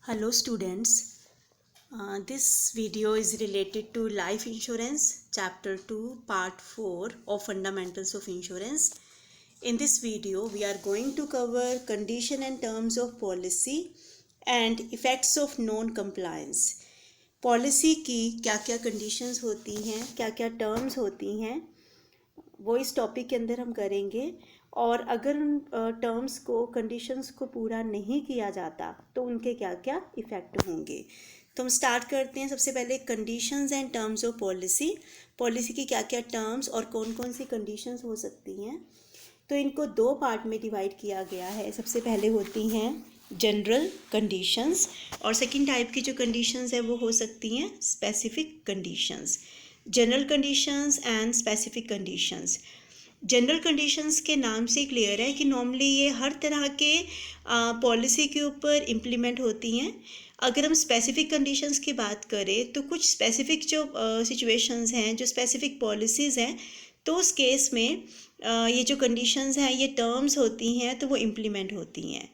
Hello students, this video is related to life insurance chapter 2 part 4 of fundamentals of insurance. In this video we are going to cover condition and terms of policy and effects of non-compliance. Policy की क्या क्या conditions होती हैं, क्या क्या terms होती हैं, वो इस टॉपिक के अंदर हम करेंगे। और अगर उन टर्म्स को कंडीशंस को पूरा नहीं किया जाता तो उनके क्या क्या इफ़ेक्ट होंगे। तो हम स्टार्ट करते हैं। सबसे पहले conditions and terms of policy, policy की क्या क्या टर्म्स और कौन कौन सी कंडीशंस हो सकती हैं। तो इनको दो पार्ट में डिवाइड किया गया है। सबसे पहले होती हैं जनरल कंडीशंस और सेकंड टाइप की जो कंडीशंस है वो हो सकती हैं specific conditions. General conditions and specific conditions. General conditions के नाम से क्लियर है कि नॉर्मली ये हर तरह के पॉलिसी के ऊपर इम्प्लीमेंट होती हैं। अगर हम स्पेसिफिक कंडीशंस की बात करें तो कुछ स्पेसिफिक जो सिचुएशंस हैं, जो स्पेसिफिक पॉलिसीज़ हैं, तो उस केस में ये जो कंडीशंस हैं, ये टर्म्स होती हैं, तो वो इम्प्लीमेंट होती हैं।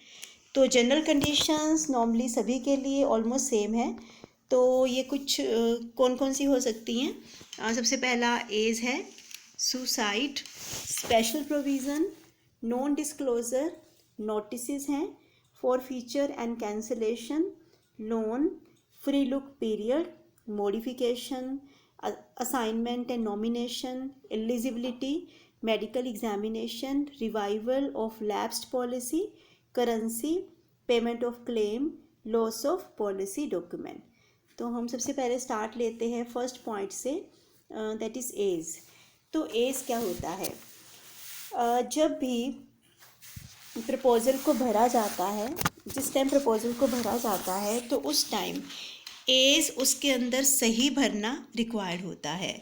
तो जनरल कंडीशंस नॉर्मली सभी के लिए ऑलमोस्ट सेम है। तो ये कुछ कौन कौन सी हो सकती हैं। सबसे पहला एज है, suicide, special provision, non disclosure, notices हैं, forfeiture and cancellation, loan, free look period, modification, assignment and nomination, eligibility, medical examination, revival of lapsed policy, currency, payment of claim, loss of policy document. तो हम सबसे पहले start लेते हैं first point से, that is age. तो age क्या होता है? जब भी प्रपोज़ल को भरा जाता है, जिस टाइम प्रपोज़ल को भरा जाता है तो उस टाइम एज उसके अंदर सही भरना रिक्वायर्ड होता है,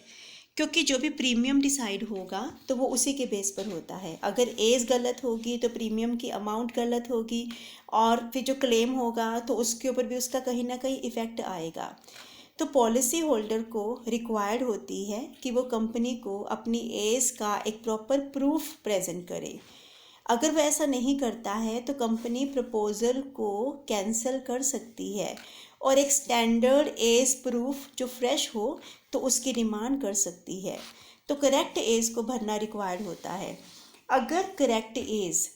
क्योंकि जो भी प्रीमियम डिसाइड होगा तो वो उसी के बेस पर होता है। अगर एज गलत होगी तो प्रीमियम की अमाउंट गलत होगी और फिर जो क्लेम होगा तो उसके ऊपर भी उसका कहीं ना कहीं इफ़ेक्ट आएगा। तो पॉलिसी होल्डर को रिक्वायर्ड होती है कि वो कंपनी को अपनी एज का एक प्रॉपर प्रूफ प्रेजेंट करे। अगर वो ऐसा नहीं करता है तो कंपनी प्रपोज़ल को कैंसिल कर सकती है और एक स्टैंडर्ड एज प्रूफ जो फ्रेश हो तो उसकी डिमांड कर सकती है। तो करेक्ट एज को भरना रिक्वायर्ड होता है। अगर करेक्ट एज,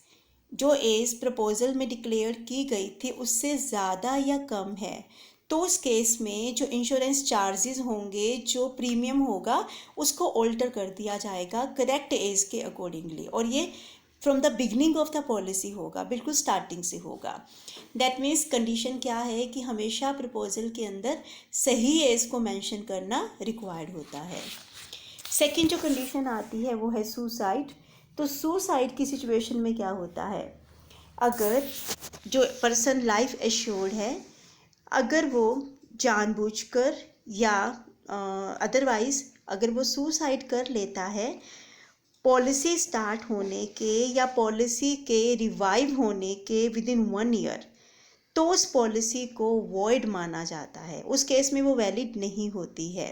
जो एज प्रपोज़ल में डिक्लेयर की गई थी, उससे ज़्यादा या कम है तो उस केस में जो इंश्योरेंस चार्जेस होंगे, जो प्रीमियम होगा, उसको ऑल्टर कर दिया जाएगा करेक्ट एज के अकॉर्डिंगली। और ये from the beginning of the policy होगा, बिल्कुल स्टार्टिंग से होगा। दैट मीन्स कंडीशन क्या है कि हमेशा प्रपोजल के अंदर सही एज को मेंशन करना रिक्वायर्ड होता है। सेकंड जो कंडीशन आती है वो है सुसाइड। तो सुसाइड की सिचुएशन में क्या होता है? अगर जो पर्सन लाइफ एश्योर्ड है, अगर वो जानबूझकर या अदरवाइज अगर वो सुसाइड कर लेता है पॉलिसी स्टार्ट होने के या पॉलिसी के रिवाइव होने के विद इन 1 ईयर, तो उस पॉलिसी को वॉइड माना जाता है। उस केस में वो वैलिड नहीं होती है,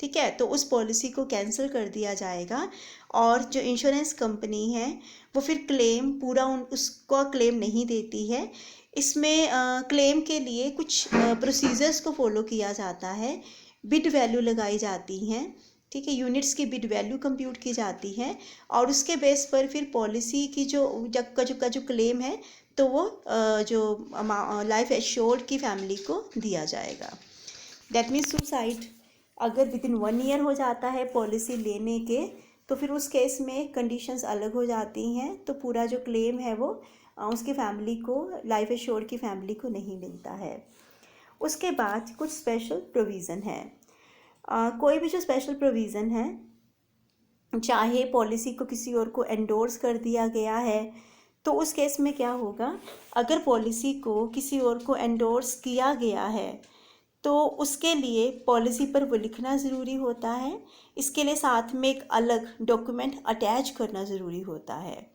ठीक है। तो उस पॉलिसी को कैंसिल कर दिया जाएगा और जो इंश्योरेंस कंपनी है वो फिर क्लेम पूरा उसका क्लेम नहीं देती है। इसमें क्लेम के लिए कुछ प्रोसीजर्स को फॉलो किया जाता है। बिड वैल्यू लगाई जाती हैं, ठीक है, यूनिट्स की बिड वैल्यू कंप्यूट की जाती है और उसके बेस पर फिर पॉलिसी की जो क्लेम है तो वो जो लाइफ एश्योर्ड की फैमिली को दिया जाएगा। दैट मीन्स सुसाइड अगर विद इन 1 ईयर हो जाता है पॉलिसी लेने के तो फिर उस केस में कंडीशंस अलग हो जाती हैं। तो पूरा जो क्लेम है वो उसकी फैमिली को, लाइफ एश्योर्ड की फैमिली को नहीं मिलता है। उसके बाद कुछ स्पेशल प्रोविज़न है। कोई भी जो स्पेशल प्रोविज़न है, चाहे पॉलिसी को किसी और को एंडोर्स कर दिया गया है, तो उस केस में क्या होगा? अगर पॉलिसी को किसी और को एंडोर्स किया गया है तो उसके लिए पॉलिसी पर वो लिखना ज़रूरी होता है। इसके लिए साथ में एक अलग डॉक्यूमेंट अटैच करना ज़रूरी होता है।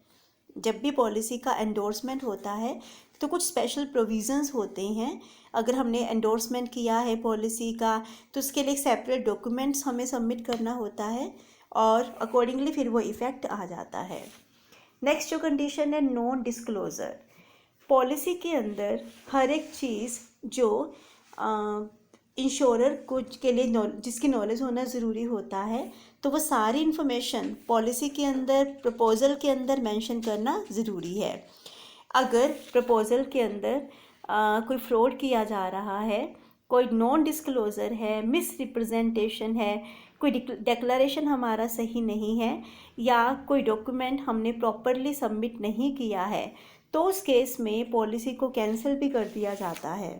जब भी पॉलिसी का एंडोर्समेंट होता है तो कुछ स्पेशल प्रोविज़न्स होते हैं। अगर हमने एंडोर्समेंट किया है पॉलिसी का तो उसके लिए एक सेपरेट डॉक्यूमेंट्स हमें सबमिट करना होता है और अकॉर्डिंगली फिर वो इफ़ेक्ट आ जाता है। नेक्स्ट जो कंडीशन है नॉन डिस्क्लोज़र। पॉलिसी के अंदर हर एक चीज़ जो इंश्योरर को के लिए जिसकी नॉलेज होना ज़रूरी होता है, तो वो सारी इन्फॉर्मेशन पॉलिसी के अंदर प्रपोज़ल के अंदर मेंशन करना ज़रूरी है। अगर प्रपोज़ल के अंदर कोई फ्रॉड किया जा रहा है, कोई नॉन डिस्क्लोज़र है, मिस रिप्रेजेंटेशन है, कोई डिक्लेरेशन हमारा सही नहीं है, या कोई डॉक्यूमेंट हमने प्रॉपरली सबमिट नहीं किया है, तो उस केस में पॉलिसी को कैंसिल भी कर दिया जाता है।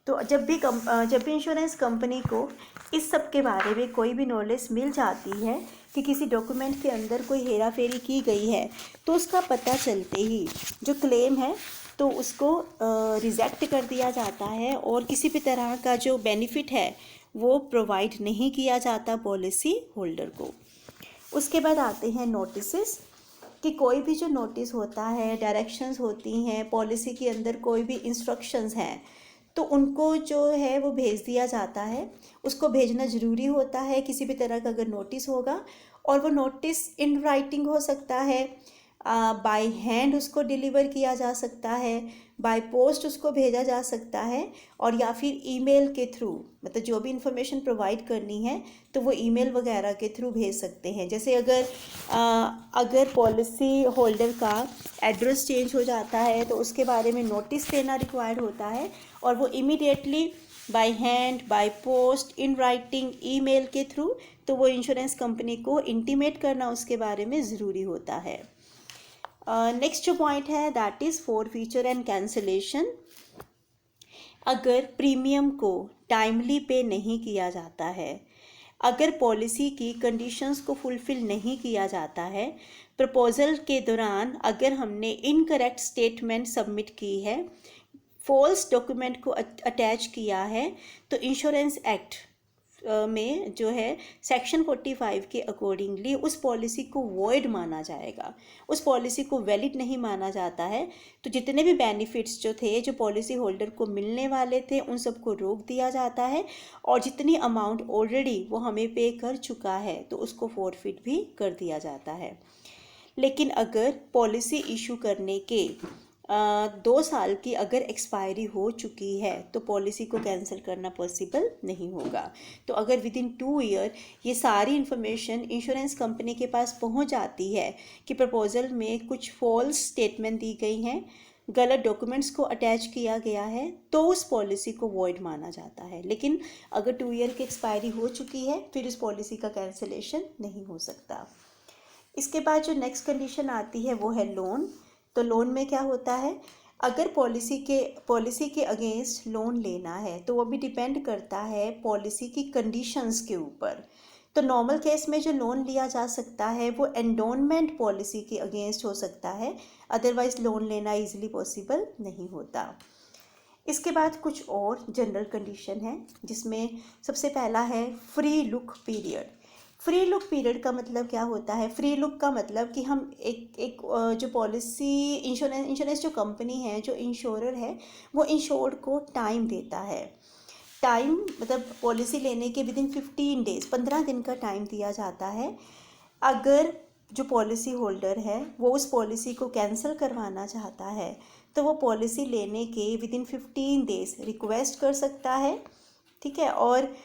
तो जब भी इंश्योरेंस कंपनी को इस सब के बारे में कोई भी नॉलेज मिल जाती है कि किसी डॉक्यूमेंट के अंदर कोई हेरा फेरी की गई है, तो उसका पता चलते ही जो क्लेम है तो उसको रिजेक्ट कर दिया जाता है और किसी भी तरह का जो बेनिफिट है वो प्रोवाइड नहीं किया जाता पॉलिसी होल्डर को। उसके बाद आते हैं नोटिसेस, कि कोई भी जो नोटिस होता है, डायरेक्शंस होती हैं, पॉलिसी के अंदर कोई भी इंस्ट्रक्शंस हैं, तो उनको जो है वो भेज दिया जाता है। उसको भेजना ज़रूरी होता है किसी भी तरह का अगर नोटिस होगा, और वो नोटिस इन राइटिंग हो सकता है, बाय हैंड उसको डिलीवर किया जा सकता है, बाय पोस्ट उसको भेजा जा सकता है, और या फिर ईमेल के थ्रू, मतलब जो भी इंफॉर्मेशन प्रोवाइड करनी है तो वो ईमेल वगैरह के थ्रू भेज सकते हैं। जैसे अगर पॉलिसी होल्डर का एड्रेस चेंज हो जाता है तो उसके बारे में नोटिस देना रिक्वायर्ड होता है, और वो immediately by hand, by post, in writing, email के थ्रू, तो वो इंश्योरेंस कंपनी को इंटीमेट करना उसके बारे में ज़रूरी होता है। नेक्स्ट जो पॉइंट है that is forfeiture and cancellation. अगर प्रीमियम को टाइमली पे नहीं किया जाता है, अगर पॉलिसी की कंडीशंस को फुलफ़िल नहीं किया जाता है, प्रपोज़ल के दौरान अगर हमने इनकरेक्ट स्टेटमेंट सबमिट की है, फॉल्स डॉक्यूमेंट को अटैच किया है, तो इंश्योरेंस एक्ट में जो है सेक्शन 45 के अकॉर्डिंगली उस पॉलिसी को वॉइड माना जाएगा, उस पॉलिसी को वैलिड नहीं माना जाता है। तो जितने भी बेनिफिट्स जो थे, जो पॉलिसी होल्डर को मिलने वाले थे, उन सबको रोक दिया जाता है, और जितनी अमाउंट ऑलरेडी वो हमें पे कर चुका है तो उसको फॉरफिट भी कर दिया जाता है। लेकिन अगर पॉलिसी इशू करने के 2 साल की अगर एक्सपायरी हो चुकी है तो पॉलिसी को कैंसिल करना पॉसिबल नहीं होगा। तो अगर विद इन 2 ईयर ये सारी इन्फॉर्मेशन इंश्योरेंस कंपनी के पास पहुंच जाती है कि प्रपोज़ल में कुछ फॉल्स स्टेटमेंट दी गई हैं, गलत डॉक्यूमेंट्स को अटैच किया गया है, तो उस पॉलिसी को वॉइड माना जाता है। लेकिन अगर 2 ईयर की एक्सपायरी हो चुकी है फिर इस पॉलिसी का कैंसिलेशन नहीं हो सकता। इसके बाद जो नेक्स्ट कंडीशन आती है वो है लोन। तो लोन में क्या होता है, अगर पॉलिसी के अगेंस्ट लोन लेना है तो वो भी डिपेंड करता है पॉलिसी की कंडीशंस के ऊपर। तो नॉर्मल केस में जो लोन लिया जा सकता है वो एंडोनमेंट पॉलिसी के अगेंस्ट हो सकता है, अदरवाइज लोन लेना इजीली पॉसिबल नहीं होता। इसके बाद कुछ और जनरल कंडीशन है, जिसमें सबसे पहला है free look period. Free look period का मतलब क्या होता है? फ्री लुक का मतलब कि हम एक जो पॉलिसी इंश्योरेंस जो कंपनी है, जो इंश्योरर है, वो इंश्योर्ड को टाइम देता है। टाइम मतलब पॉलिसी लेने के विदिन 15 डेज, 15 दिन का टाइम दिया जाता है। अगर जो पॉलिसी होल्डर है वो उस पॉलिसी को कैंसिल करवाना चाहता है तो वो पॉलिसी लेने के विदिन 15 डेज रिक्वेस्ट कर सकता है, ठीक है। और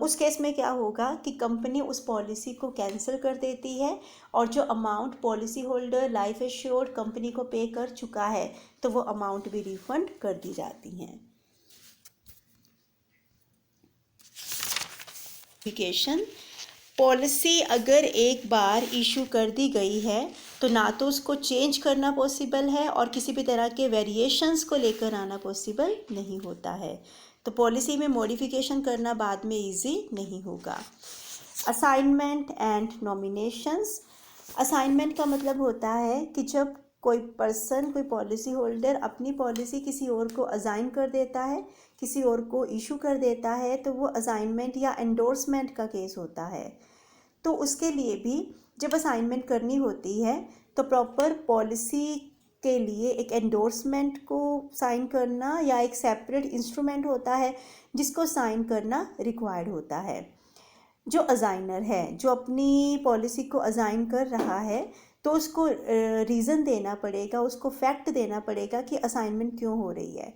उस केस में क्या होगा कि कंपनी उस पॉलिसी को कैंसिल कर देती है, और जो amount policy holder life assured company को पे कर चुका है तो वो अमाउंट भी रिफंड कर दी जाती हैं। पॉलिसी अगर एक बार इशू कर दी गई है तो ना तो उसको चेंज करना पॉसिबल है और किसी भी तरह के वेरिएशंस को लेकर आना पॉसिबल नहीं होता है। तो पॉलिसी में मॉडिफिकेशन करना बाद में इजी नहीं होगा। Assignment and nominations. असाइनमेंट का मतलब होता है कि जब कोई पर्सन, कोई पॉलिसी होल्डर अपनी पॉलिसी किसी और को असाइन कर देता है, किसी और को इशू कर देता है, तो वो असाइनमेंट या एंडोर्समेंट का केस होता है। तो उसके लिए भी जब असाइनमेंट करनी होती है तो प्रॉपर पॉलिसी के लिए एक एंडोर्समेंट को साइन करना या एक सेपरेट इंस्ट्रूमेंट होता है जिसको साइन करना रिक्वायर्ड होता है। जो असाइनर है, जो अपनी पॉलिसी को असाइन कर रहा है, तो उसको रीज़न देना पड़ेगा, उसको फैक्ट देना पड़ेगा कि असाइनमेंट क्यों हो रही है।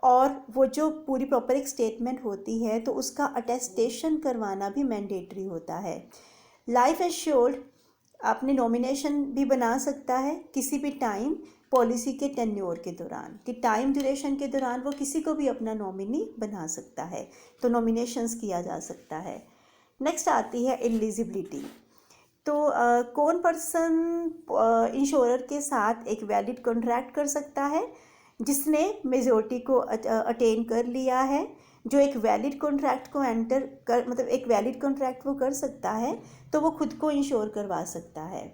और वो जो पूरी प्रॉपर एक स्टेटमेंट होती है तो उसका अटेस्टेशन करवाना भी मैंडेटरी होता है। लाइफ एश्योर्ड अपने नॉमिनेशन भी बना सकता है किसी भी टाइम पॉलिसी के टेन्योर के दौरान, कि टाइम ड्यूरेशन के दौरान वो किसी को भी अपना नॉमिनी बना सकता है, तो नॉमिनेशंस किया जा सकता है। नेक्स्ट आती है एलिजिबिलिटी। तो कौन पर्सन इंश्योरर के साथ एक वैलिड कॉन्ट्रैक्ट कर सकता है? जिसने मेजॉरिटी को अटेन कर लिया है, जो एक वैलिड कॉन्ट्रैक्ट को एंटर कर, मतलब एक वैलिड कॉन्ट्रैक्ट वो कर सकता है, तो वो खुद को इंश्योर करवा सकता है,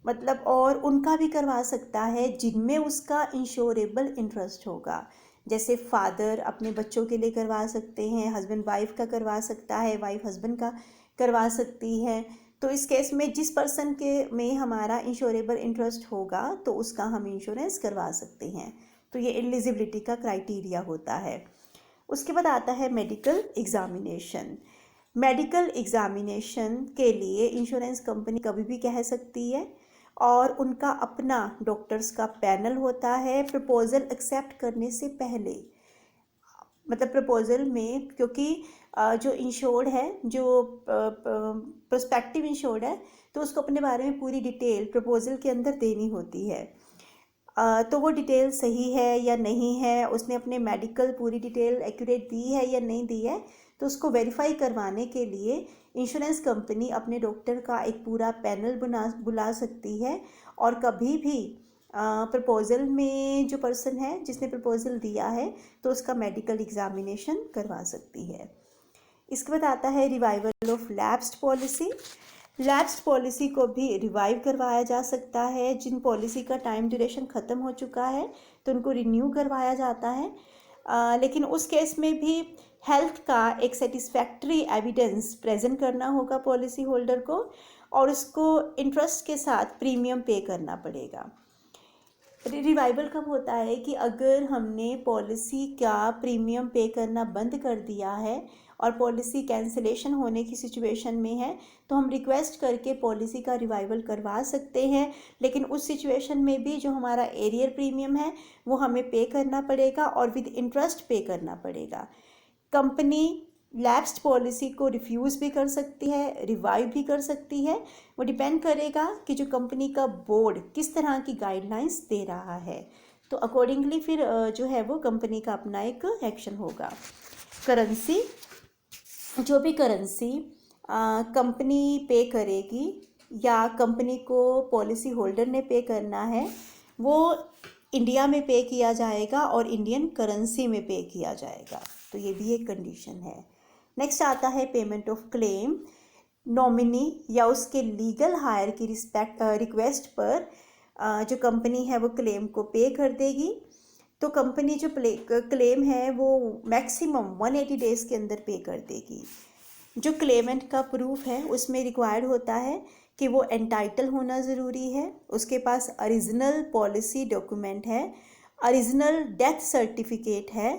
मतलब, और उनका भी करवा सकता है जिनमें उसका इंश्योरेबल इंटरेस्ट होगा। जैसे फादर अपने बच्चों के लिए करवा सकते हैं, हस्बैंड वाइफ का करवा सकता है, वाइफ हस्बैंड का करवा सकती है। तो इस केस में जिस पर्सन के में हमारा इंश्योरेबल इंटरेस्ट होगा तो उसका हम इंश्योरेंस करवा सकते हैं। तो ये एलिजिबिलिटी का क्राइटेरिया होता है। उसके बाद आता है मेडिकल एग्जामिनेशन। मेडिकल एग्जामिनेशन के लिए इंश्योरेंस कंपनी कभी भी कह सकती है, और उनका अपना डॉक्टर्स का पैनल होता है प्रपोजल एक्सेप्ट करने से पहले। मतलब प्रपोजल में, क्योंकि जो इंश्योर्ड है, जो प्रोस्पेक्टिव इंश्योर्ड है, तो उसको अपने बारे में पूरी डिटेल प्रपोजल के अंदर देनी होती है। तो वो डिटेल सही है या नहीं है, उसने अपने मेडिकल पूरी डिटेल एक्यूरेट दी है या नहीं दी है, तो उसको वेरीफाई करवाने के लिए इंश्योरेंस कंपनी अपने डॉक्टर का एक पूरा पैनल बुला सकती है। और कभी भी प्रपोजल में जो पर्सन है जिसने प्रपोजल दिया है तो उसका मेडिकल एग्जामिनेशन करवा सकती है। इसके बाद आता है revival of lapsed policy. Lapsed policy को भी रिवाइव करवाया जा सकता है। जिन पॉलिसी का टाइम ड्यूरेशन ख़त्म हो चुका है तो उनको रिन्यू करवाया जाता है, लेकिन उस केस में भी हेल्थ का एक सेटिस्फैक्ट्री एविडेंस प्रेजेंट करना होगा पॉलिसी होल्डर को, और उसको इंटरेस्ट के साथ प्रीमियम पे करना पड़ेगा। रिवाइवल कब होता है कि अगर हमने पॉलिसी का प्रीमियम पे करना बंद कर दिया है और पॉलिसी कैंसिलेशन होने की सिचुएशन में है, तो हम रिक्वेस्ट करके पॉलिसी का रिवाइवल करवा सकते हैं। लेकिन उस सिचुएशन में भी जो हमारा एरियर प्रीमियम है वो हमें पे करना पड़ेगा और विद इंटरेस्ट पे करना पड़ेगा। कंपनी लैप्स्ड पॉलिसी को रिफ्यूज़ भी कर सकती है, रिवाइव भी कर सकती है। वो डिपेंड करेगा कि जो कंपनी का बोर्ड किस तरह की गाइडलाइंस दे रहा है, तो अकॉर्डिंगली फिर जो है वो कंपनी का अपना एक एक्शन होगा। करेंसी, जो भी करेंसी कंपनी पे करेगी या कंपनी को पॉलिसी होल्डर ने पे करना है, वो इंडिया में पे किया जाएगा और इंडियन करेंसी में पे किया जाएगा। तो ये भी एक कंडीशन है। नेक्स्ट आता है पेमेंट ऑफ क्लेम। नॉमिनी या उसके लीगल हायर की रिक्वेस्ट पर जो कंपनी है वो क्लेम को पे कर देगी। तो कंपनी जो क्लेम है वो मैक्सिमम 180 डेज़ के अंदर पे कर देगी। जो क्लेमेंट का प्रूफ है उसमें रिक्वायर्ड होता है कि वो एंटाइटल होना ज़रूरी है, उसके पास ओरिजिनल पॉलिसी डॉक्यूमेंट है, ओरिजिनल डेथ सर्टिफिकेट है,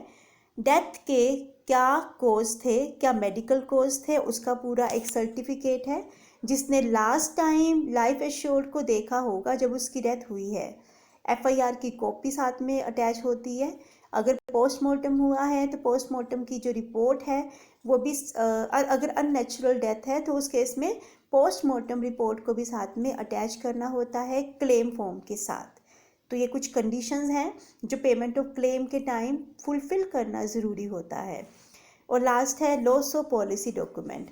डेथ के क्या कोज थे, क्या मेडिकल कोज थे, उसका पूरा एक सर्टिफिकेट है, जिसने लास्ट टाइम लाइफ एश्योर्ड को देखा होगा जब उसकी डेथ हुई है। एफआईआर की कॉपी साथ में अटैच होती है। अगर पोस्टमार्टम हुआ है तो पोस्टमार्टम की जो रिपोर्ट है वो भी, अगर अननेचुरल डेथ है तो उस केस में पोस्टमार्टम रिपोर्ट को भी साथ में अटैच करना होता है क्लेम फॉर्म के साथ। तो ये कुछ कंडीशंस हैं जो पेमेंट ऑफ क्लेम के टाइम फुलफिल करना ज़रूरी होता है। और लास्ट है लॉस ऑफ पॉलिसी डॉक्यूमेंट।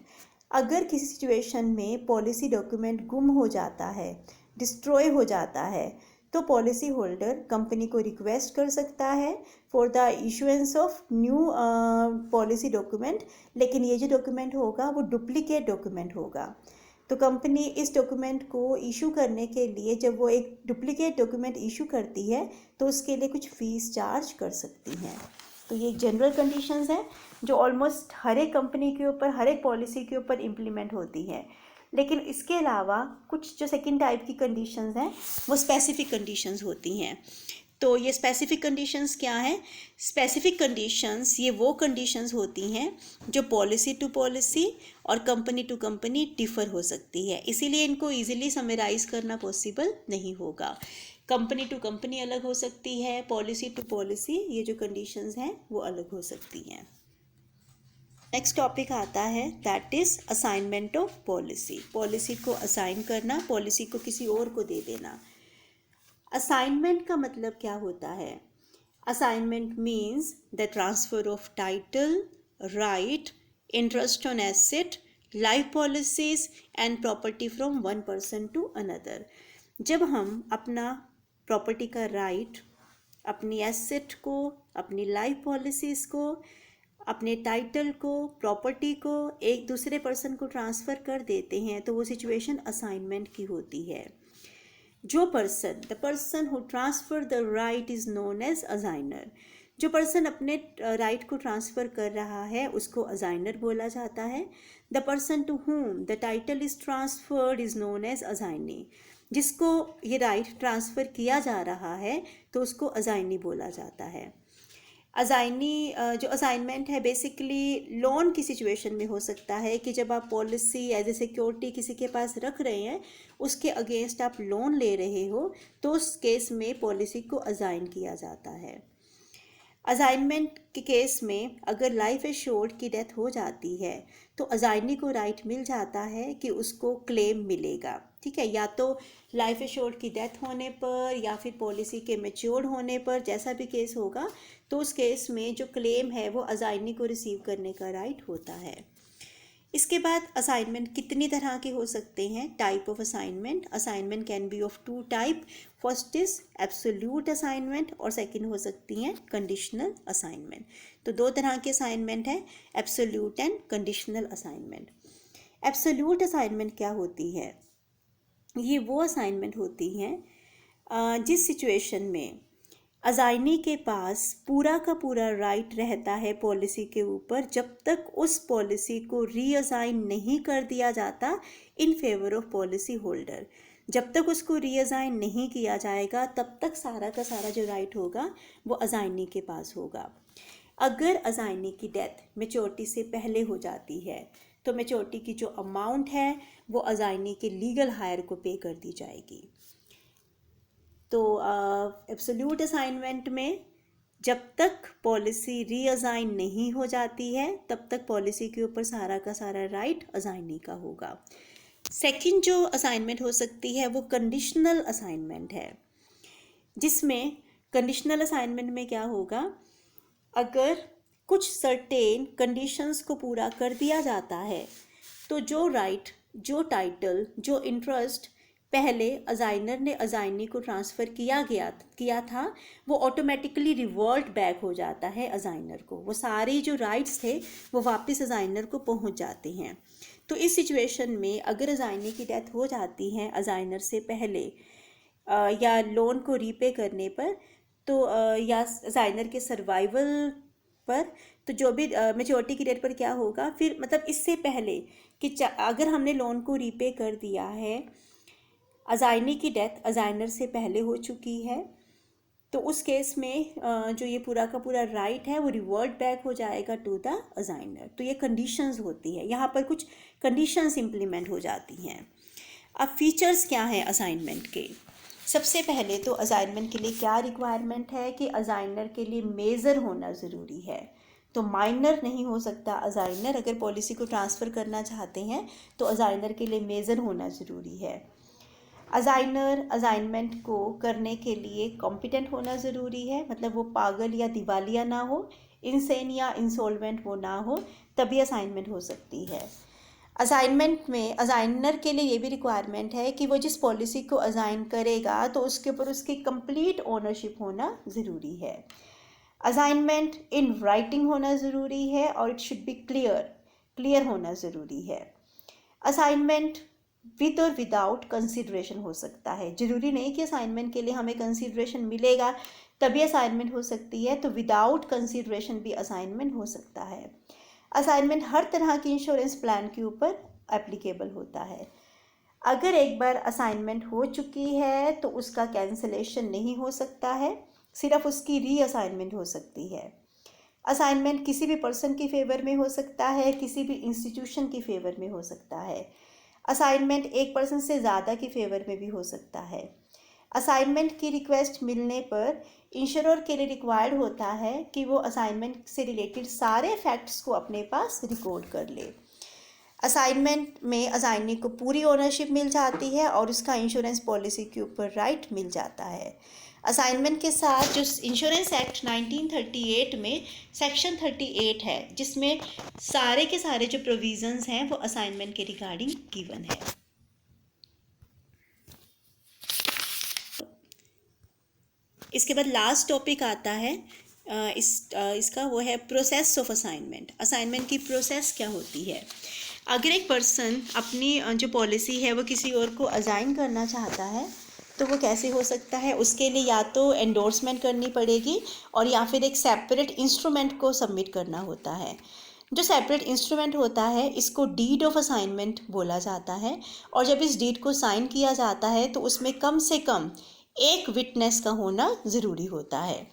अगर किसी सिचुएशन में पॉलिसी डॉक्यूमेंट गुम हो जाता है, डिस्ट्रॉय हो जाता है, तो पॉलिसी होल्डर कंपनी को रिक्वेस्ट कर सकता है for the issuance of new policy document. लेकिन ये जो डॉक्यूमेंट होगा वो डुप्लीकेट डॉक्यूमेंट होगा। तो कंपनी इस डॉक्यूमेंट को इशू करने के लिए, जब वो एक डुप्लीकेट डॉक्यूमेंट इशू करती है तो उसके लिए कुछ फ़ीस चार्ज कर सकती हैं। तो ये जनरल कंडीशंस हैं जो ऑलमोस्ट हर एक कंपनी के ऊपर, हर एक पॉलिसी के ऊपर इम्प्लीमेंट होती हैं। लेकिन इसके अलावा कुछ जो सेकंड टाइप की कंडीशंस हैं वो स्पेसिफिक कंडीशंस होती हैं। तो ये स्पेसिफिक कंडीशंस क्या हैं? स्पेसिफिक कंडीशंस ये वो कंडीशंस होती हैं जो पॉलिसी टू पॉलिसी और कंपनी टू कंपनी डिफ़र हो सकती है, इसीलिए इनको इजीली समराइज करना पॉसिबल नहीं होगा। कंपनी टू कंपनी अलग हो सकती है, पॉलिसी टू पॉलिसी ये जो कंडीशंस हैं वो अलग हो सकती हैं। नेक्स्ट टॉपिक आता है that is assignment of policy. Policy को असाइन करना, पॉलिसी को किसी और को दे देना। असाइनमेंट का मतलब क्या होता है? Assignment means the transfer of title, right, interest on asset, life policies and property from one person to another. जब हम अपना प्रॉपर्टी का राइट, अपनी एसेट को, अपनी लाइफ पॉलिसीज़ को, अपने टाइटल को, प्रॉपर्टी को एक दूसरे पर्सन को ट्रांसफ़र कर देते हैं तो वो सिचुएशन असाइनमेंट की होती है। The person who transfer the right is known as assignor. जो पर्सन अपने राइट को ट्रांसफ़र कर रहा है उसको असाइनर बोला जाता है। The person to whom the title is transferred is known as assignee. जिसको ये राइट ट्रांसफ़र किया जा रहा है तो उसको असाइनी बोला जाता है। असाइनी जो असाइनमेंट है बेसिकली लोन की सिचुएशन में हो सकता है कि जब आप पॉलिसी एज ए सिक्योरिटी किसी के पास रख रहे हैं, उसके अगेंस्ट आप लोन ले रहे हो, तो उस केस में पॉलिसी को असाइन किया जाता है। असाइनमेंट के केस में अगर लाइफ एश्योर्ड की डेथ हो जाती है तो असाइनी को राइट मिल जाता है कि उसको क्लेम मिलेगा, ठीक है, या तो लाइफ एश्योर्ड की डेथ होने पर या फिर पॉलिसी के मैच्योर्ड होने पर, जैसा भी केस होगा, तो उस केस में जो क्लेम है वो असाइनी को रिसीव करने का राइट होता है। इसके बाद असाइनमेंट कितनी तरह के हो सकते हैं? Type of assignment. Assignment can be of two type. First is absolute assignment और सेकंड हो सकती हैं कंडीशनल असाइनमेंट। तो दो तरह के असाइनमेंट है, absolute and conditional assignment. Absolute assignment क्या होती है? ये वो असाइनमेंट होती हैं जिस सिचुएशन में असाइनी के पास पूरा का पूरा राइट रहता है पॉलिसी के ऊपर जब तक उस पॉलिसी को रीअसाइन नहीं कर दिया जाता in favour of policy holder. जब तक उसको रीअसाइन नहीं किया जाएगा तब तक सारा का सारा जो राइट होगा वो असाइनी के पास होगा। अगर असाइनी की डेथ मैच्योरिटी से पहले हो जाती है तो मैच्योरिटी की जो अमाउंट है वो असाइनी के लीगल हायर को पे कर दी जाएगी। तो एब्सोल्यूट असाइनमेंट में जब तक पॉलिसी रीअसाइन नहीं हो जाती है तब तक पॉलिसी के ऊपर सारा का सारा राइट असाइनी का होगा। सेकंड जो असाइनमेंट हो सकती है वो कंडीशनल असाइनमेंट है, जिसमें कंडीशनल असाइनमेंट में क्या होगा, अगर कुछ सर्टेन कंडीशंस को पूरा कर दिया जाता है तो जो राइट, जो टाइटल, जो इंटरेस्ट पहले असाइनर ने असाइनी को ट्रांसफ़र किया था वो ऑटोमेटिकली रिवर्ट बैक हो जाता है असाइनर को। वो सारे जो राइट्स थे वो वापस असाइनर को पहुंच जाते हैं। तो इस सिचुएशन में अगर असाइनी की डेथ हो जाती है असाइनर से पहले या लोन को रीपे करने पर, तो या असाइनर के सर्वाइवल पर, तो जो भी मैच्योरिटी की डेट पर क्या होगा फिर, मतलब इससे पहले कि अगर हमने लोन को रीपे कर दिया है, असाइनी की डेथ असाइनर से पहले हो चुकी है, तो उस केस में जो ये पूरा का पूरा राइट है वो रिवर्ट बैक हो जाएगा टू द असाइनर। तो ये कंडीशंस होती है, यहाँ पर कुछ कंडीशंस इम्प्लीमेंट हो जाती हैं। अब फीचर्स क्या हैं असाइनमेंट के? सबसे पहले तो असाइनमेंट के लिए क्या रिक्वायरमेंट है कि असाइनर के लिए मेजर होना ज़रूरी है, तो माइनर नहीं हो सकता असाइनर। अगर पॉलिसी को ट्रांसफ़र करना चाहते हैं तो असाइनर के लिए मेजर होना ज़रूरी है। असाइनर असाइनमेंट को करने के लिए कॉम्पिटेंट होना ज़रूरी है, मतलब वो पागल या दिवालिया ना हो, इनसेन या इंसॉल्वेंट वो ना हो, तभी असाइनमेंट हो सकती है। असाइनमेंट में असाइनर के लिए ये भी रिक्वायरमेंट है कि वो जिस पॉलिसी को असाइन करेगा तो उसके ऊपर उसकी कंप्लीट ओनरशिप होना ज़रूरी है। असाइनमेंट इन राइटिंग होना ज़रूरी है और इट शुड बी क्लियर होना ज़रूरी है। असाइनमेंट विद और विदाउट कंसिडरेशन हो सकता है, ज़रूरी नहीं कि असाइनमेंट के लिए हमें कंसिडरेशन मिलेगा तभी असाइनमेंट हो सकती है, तो विदाउट कंसिडरेशन भी असाइनमेंट हो सकता है। असाइनमेंट हर तरह की इंश्योरेंस प्लान के ऊपर एप्लीकेबल होता है। अगर एक बार असाइनमेंट हो चुकी है तो उसका कैंसिलेशन नहीं हो सकता है। सिर्फ उसकी रीअसाइनमेंट हो सकती है। असाइनमेंट किसी भी पर्सन की फेवर में हो सकता है, किसी भी इंस्टीट्यूशन की फेवर में हो सकता है। असाइनमेंट एक पर्सन से ज़्यादा की फेवर में भी हो सकता है। असाइनमेंट की रिक्वेस्ट मिलने पर इंश्योरर के लिए रिक्वायर्ड होता है कि वो असाइनमेंट से रिलेटेड सारे फैक्ट्स को अपने पास रिकॉर्ड कर ले। असाइनमेंट में असाइनी को पूरी ओनरशिप मिल जाती है और उसका इंश्योरेंस पॉलिसी के ऊपर राइट मिल जाता है। असाइनमेंट के साथ जो इंश्योरेंस एक्ट 1938 में सेक्शन 38 है, जिसमें सारे के सारे जो प्रोविजंस हैं वो असाइनमेंट के रिगार्डिंग गिवन है। इसके बाद लास्ट टॉपिक आता है इसका, वो है प्रोसेस ऑफ असाइनमेंट। असाइनमेंट की प्रोसेस क्या होती है? अगर एक पर्सन अपनी जो पॉलिसी है वो किसी और को असाइन करना चाहता है तो वो कैसे हो सकता है? उसके लिए या तो एंडोर्समेंट करनी पड़ेगी और या फिर एक सेपरेट इंस्ट्रूमेंट को सबमिट करना होता है। जो सेपरेट इंस्ट्रूमेंट होता है इसको डीड ऑफ असाइनमेंट बोला जाता है, और जब इस डीड को साइन किया जाता है तो उसमें कम से कम एक विटनेस का होना ज़रूरी होता है।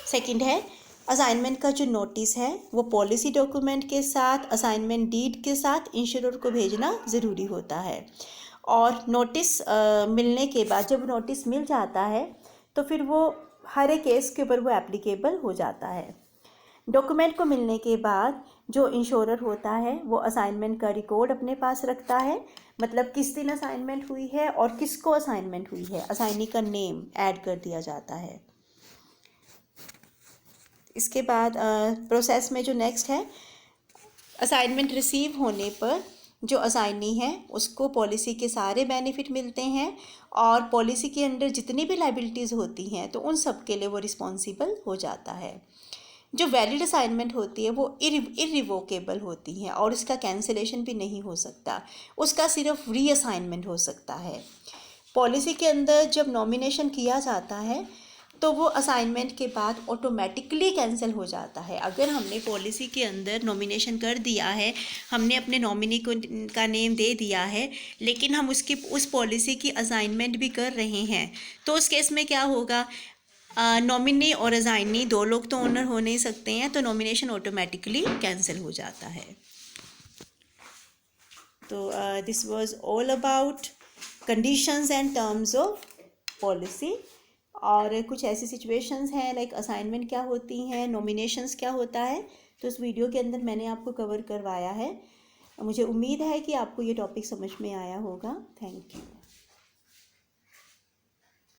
सेकंड है, असाइनमेंट का जो नोटिस है वो पॉलिसी डॉक्यूमेंट के साथ असाइनमेंट डीड के साथ इंश्योरर को भेजना ज़रूरी होता है। और नोटिस मिलने के बाद जब नोटिस मिल जाता है तो फिर वो हर एक केस के ऊपर वो एप्लीकेबल हो जाता है। डॉक्यूमेंट को मिलने के बाद जो इंश्योरर होता है वो असाइनमेंट का रिकॉर्ड अपने पास रखता है, मतलब किस दिन असाइनमेंट हुई है और किसको असाइनमेंट हुई है, असाइनी का नेम ऐड कर दिया जाता है। इसके बाद प्रोसेस में जो नेक्स्ट है, असाइनमेंट रिसीव होने पर जो असाइनी है उसको पॉलिसी के सारे बेनिफिट मिलते हैं और पॉलिसी के अंडर जितनी भी लाइबिलिटीज़ होती हैं तो उन सब के लिए वो रिस्पॉन्सिबल हो जाता है। जो वैलिड असाइनमेंट होती है वो इरिवोकेबल होती हैं और उसका कैंसिलेशन भी नहीं हो सकता, उसका सिर्फ रीअसाइनमेंट हो सकता है। पॉलिसी के अंदर जब नॉमिनेशन किया जाता है तो वो असाइनमेंट के बाद ऑटोमेटिकली कैंसिल हो जाता है। अगर हमने पॉलिसी के अंदर नॉमिनेशन कर दिया है, हमने अपने नॉमिनी को का नेम दे दिया है, लेकिन हम उस पॉलिसी की असाइनमेंट भी कर रहे हैं, तो उस केस में क्या होगा, नॉमिनी और असाइनी दो लोग तो ओनर हो नहीं सकते हैं, तो नॉमिनेशन ऑटोमेटिकली कैंसिल हो जाता है। तो this was all about conditions and terms of policy. और कुछ ऐसी सिचुएशंस हैं लाइक असाइनमेंट क्या होती हैं, नॉमिनेशंस क्या होता है, तो इस वीडियो के अंदर मैंने आपको कवर करवाया है। मुझे उम्मीद है कि आपको ये टॉपिक समझ में आया होगा। Thank you.